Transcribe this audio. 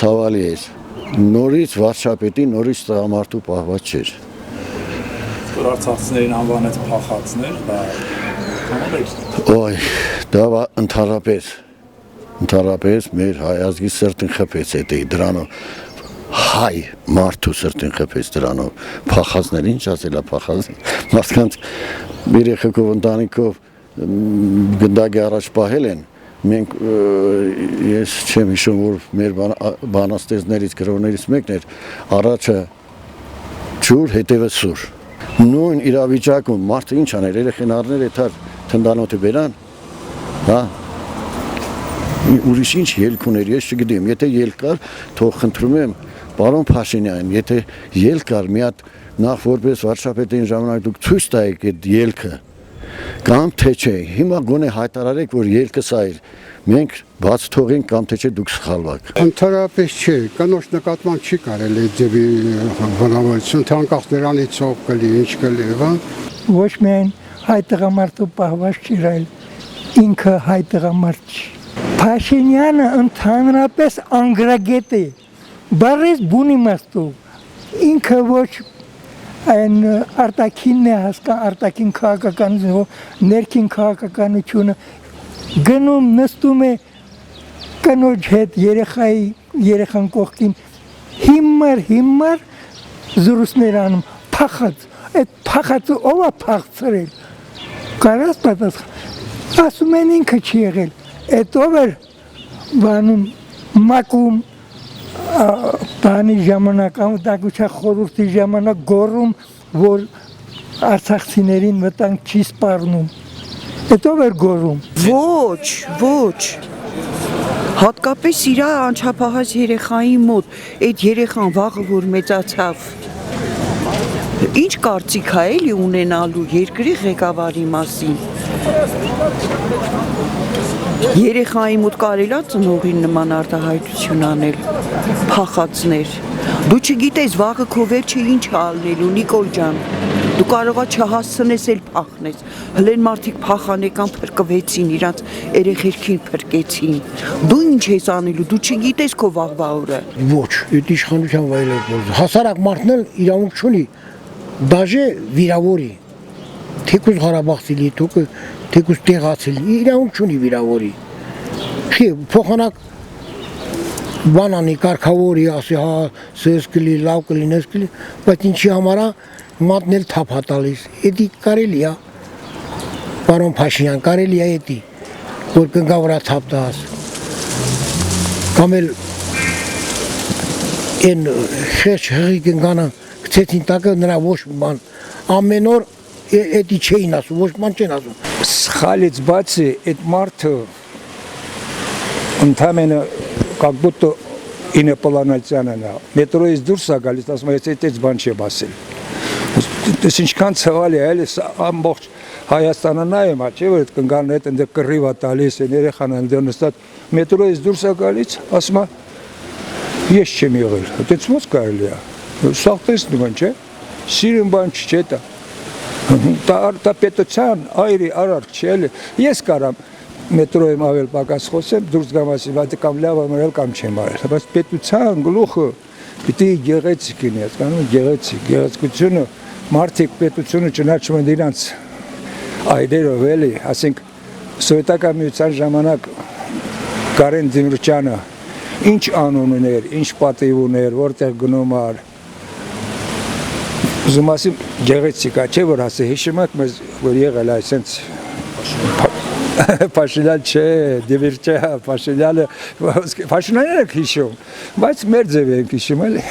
ցավալի էր։ Նորից վարչապետի, նորից տղամարդու պահված չէր։ Որ արցախցիներին անվանեց փախածներ, դա Ոյ, դա ընդհանրապես մեր հայ ազգի սրտին խփեց էդի դրանով։ Հայ մարդու սրտին խփեց դրանով։ Փախածներ ինչ ասելա փախած։ Մարդկանց երեխեքով ընտանիքով գնդակի առաջ պահել են։ Մենք ես չեմ հիշում որ մեր բանաստեղծներից գրողներից մեկն էր առաջը ջուր հետևը սուր նույն իրավիճակում մարդը ինչ աներ երեխեն առներ էթար թնդանոթը բերան հա ուրիշ ինչ ելք ուներ ես չգիտեմ եթե ելք կար թող խնդրում եմ պարոն Փաշինյան եթե ելք կար մի հատ նախ որպես վարչապետին ժամանակ դուք ցույց տայիք այդ ելքը կամ թե չէ հիմա գոնե հայտարարեք որ ելքը սա էր մենք բաց թողենք կամ թե չէ դուք սխալվաք Ընդհանրապես չէ կնոջ նկատմամբ չի կարելի ձևի բնավորություն թե անկախ դրանից ով կլի ինչ կլի հա ոչ միայն հայ տղամարդու պահված չի այլ ինքը հայ տղամարդ չի Փաշինյանը ընդհանրապես անգրագետ է բարես բուն իմաստով ինքը ոչ այն արտաքինն է հասկան արտաքին քաղաքականությունը ներքին քաղաքականությունը գնում նստում է կնոջ հետ երեխան կողքին հիմար զրույցներ անում փախած այդ փախածը ով է փախցրել կարաս պատասխան ասում են ինքը չի եղել այդ ով էր բանում մակում բանի ժամանակ անվտանգության խորհրդի ժամանակ գոռում որ արցախցիներին վտանգ չի սպառնում այդ ով էր գոռում ոչ հատկապես իր անչափահաս երեխայի մոտ այդ երեխան վաղը որ մեծացավ ինչ կարծիք է էլի ունենալու երկրի ղեկավարի մասին երեխայի մոտ կարելի է ծնողին նման արտահայտություն անել փախածներ դու չգիտես վաղը քո վերջը ինչ է ալնելու Նիկոլ ջան դու կարող ես չհասցնես էլ փախնես հլեն մարդիկ փախանեկան փրկվեցին իրանց երեխերքին փրկեցին դու ինչ ես անելու դու չգիտես քո վաղվա օրը ոչ այդ իշխանության վայելել հասարակ մարդն էլ իրավունք չունի դաժե վիրավորի թեկուզ Ղարաբաղցի թեկուզ տեղացի իրավունք չունի վիրավորի փոխանակ բանանի կարգավորի ասի հա սես կլի լավ կլի նես կլի բայց ինչի համար է մատնել թափ հատալիս էդի կարելի է պարոն Փաշինյան կարելի է էդի որ կնգա վրա թափ տաս կամ էլ են խեչ հղի կնգանը գցեցին տակը նրա ոչ բան ամեն օր էդի չէին ասում ոչ բան չեն ասում սխալից բացի այդ մարդը ընդամենը как будто իներպլանացիան է մետրոյից դուրս է գալիս ասում է այդպես բան չի ասել Դες ինչքան ցավալի է էլի ամբողջ Հայաստանը նայում է չէ՞ որ այդ կնգանն հետ ընդ կռիվ է տալիս երեխան ընդ նստած մետրոյից դուրս է գալիս ասում է ես չեմ եղել այդպես ո՞նց կարելի է սա տեսնում են չէ սիրուն բան չէ դա պետության այրի արարք չէ էլի ես կարամ մետրոյում ավել պակաս խոսեմ դուրս գամ ասեմ այդ կամ լավ եմ արել կամ չեմ արել բայց պետության գլուխը պիտի գեղեցիկ լինի հասկանում գեղեցկությունը մարդիկ պետությունը ճանաչում են իրանց այդերով էլի ասենք սովետական միության ժամանակ Կարեն Դիմիրճյանը ինչ անուն ուներ ինչ պատիվ ուներ որտեղ գնում էր ուզում ասեմ գեղեցիկ է չէ որ ասե հիշում եք մեզ որ եղել է այսենց Փաշինյան չէ, Դիմիրճյա, Փաշինյանը հիշում, բայց մեր ձև ենք հիշում էլի